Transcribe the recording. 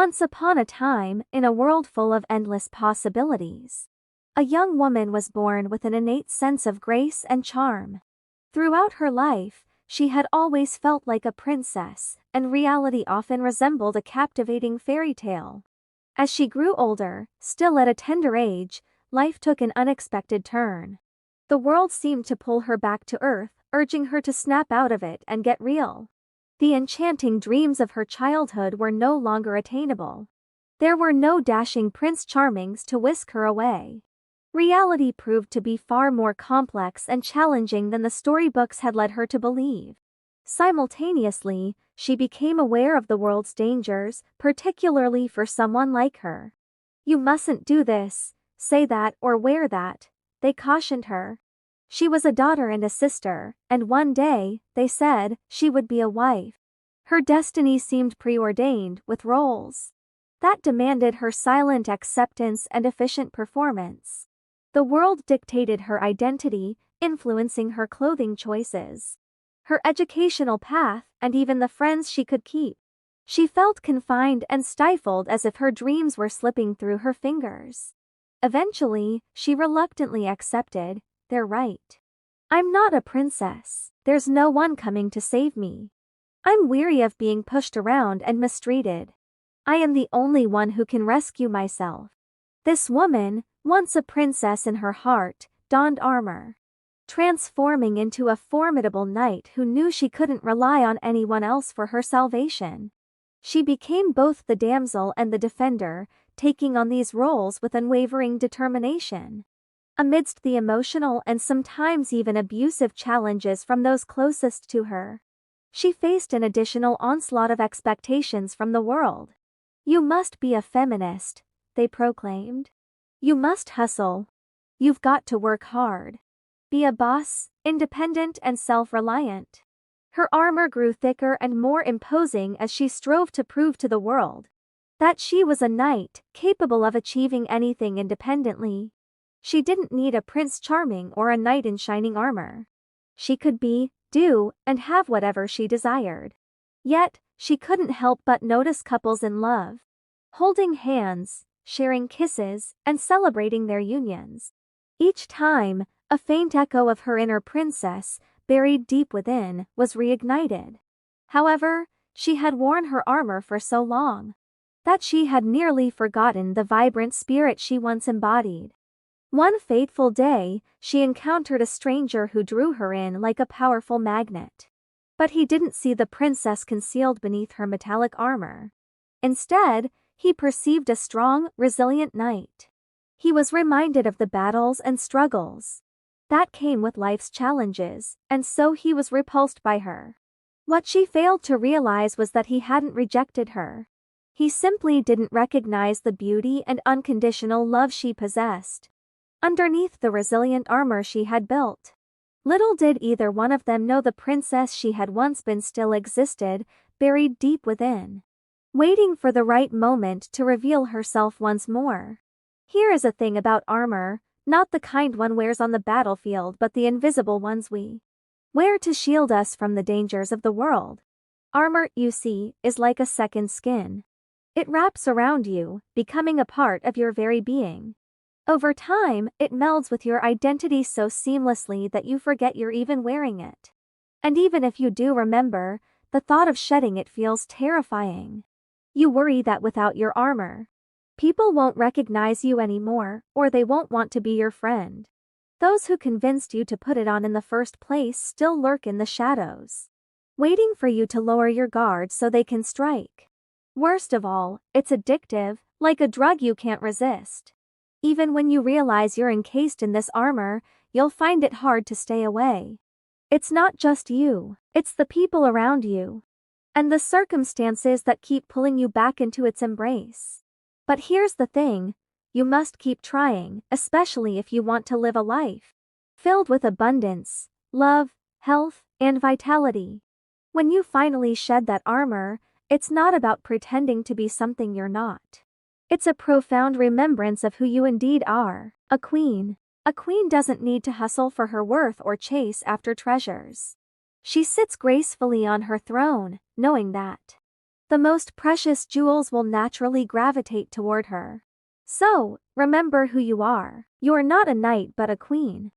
Once upon a time, in a world full of endless possibilities, a young woman was born with an innate sense of grace and charm. Throughout her life, she had always felt like a princess, and reality often resembled a captivating fairy tale. As she grew older, still at a tender age, life took an unexpected turn. The world seemed to pull her back to earth, urging her to snap out of it and get real. The enchanting dreams of her childhood were no longer attainable. There were no dashing Prince Charmings to whisk her away. Reality proved to be far more complex and challenging than the storybooks had led her to believe. Simultaneously, she became aware of the world's dangers, particularly for someone like her. "You mustn't do this, say that, or wear that," they cautioned her. She was a daughter and a sister, and one day, they said, she would be a wife. Her destiny seemed preordained, with roles that demanded her silent acceptance and efficient performance. The world dictated her identity, influencing her clothing choices, her educational path, and even the friends she could keep. She felt confined and stifled, as if her dreams were slipping through her fingers. Eventually, she reluctantly accepted, "They're right. I'm not a princess. There's no one coming to save me. I'm weary of being pushed around and mistreated. I am the only one who can rescue myself." This woman, once a princess in her heart, donned armor, transforming into a formidable knight who knew she couldn't rely on anyone else for her salvation. She became both the damsel and the defender, taking on these roles with unwavering determination. Amidst the emotional and sometimes even abusive challenges from those closest to her, she faced an additional onslaught of expectations from the world. "You must be a feminist," they proclaimed. "You must hustle. You've got to work hard. Be a boss, independent and self-reliant." Her armor grew thicker and more imposing as she strove to prove to the world that she was a knight, capable of achieving anything independently. She didn't need a Prince Charming or a knight in shining armor. She could be, do, and have whatever she desired. Yet, she couldn't help but notice couples in love, holding hands, sharing kisses, and celebrating their unions. Each time, a faint echo of her inner princess, buried deep within, was reignited. However, she had worn her armor for so long that she had nearly forgotten the vibrant spirit she once embodied. One fateful day, she encountered a stranger who drew her in like a powerful magnet. But he didn't see the princess concealed beneath her metallic armor. Instead, he perceived a strong, resilient knight. He was reminded of the battles and struggles that came with life's challenges, and so he was repulsed by her. What she failed to realize was that he hadn't rejected her. He simply didn't recognize the beauty and unconditional love she possessed underneath the resilient armor she had built. Little did either one of them know the princess she had once been still existed, buried deep within, waiting for the right moment to reveal herself once more. Here is a thing about armor, not the kind one wears on the battlefield but the invisible ones we wear to shield us from the dangers of the world. Armor, you see, is like a second skin. It wraps around you, becoming a part of your very being. Over time, it melds with your identity so seamlessly that you forget you're even wearing it. And even if you do remember, the thought of shedding it feels terrifying. You worry that without your armor, people won't recognize you anymore, or they won't want to be your friend. Those who convinced you to put it on in the first place still lurk in the shadows, waiting for you to lower your guard so they can strike. Worst of all, it's addictive, like a drug you can't resist. Even when you realize you're encased in this armor, you'll find it hard to stay away. It's not just you, it's the people around you, and the circumstances that keep pulling you back into its embrace. But here's the thing, you must keep trying, especially if you want to live a life filled with abundance, love, health, and vitality. When you finally shed that armor, it's not about pretending to be something you're not. It's a profound remembrance of who you indeed are, a queen. A queen doesn't need to hustle for her worth or chase after treasures. She sits gracefully on her throne, knowing that the most precious jewels will naturally gravitate toward her. So, remember who you are. You're not a knight but a queen.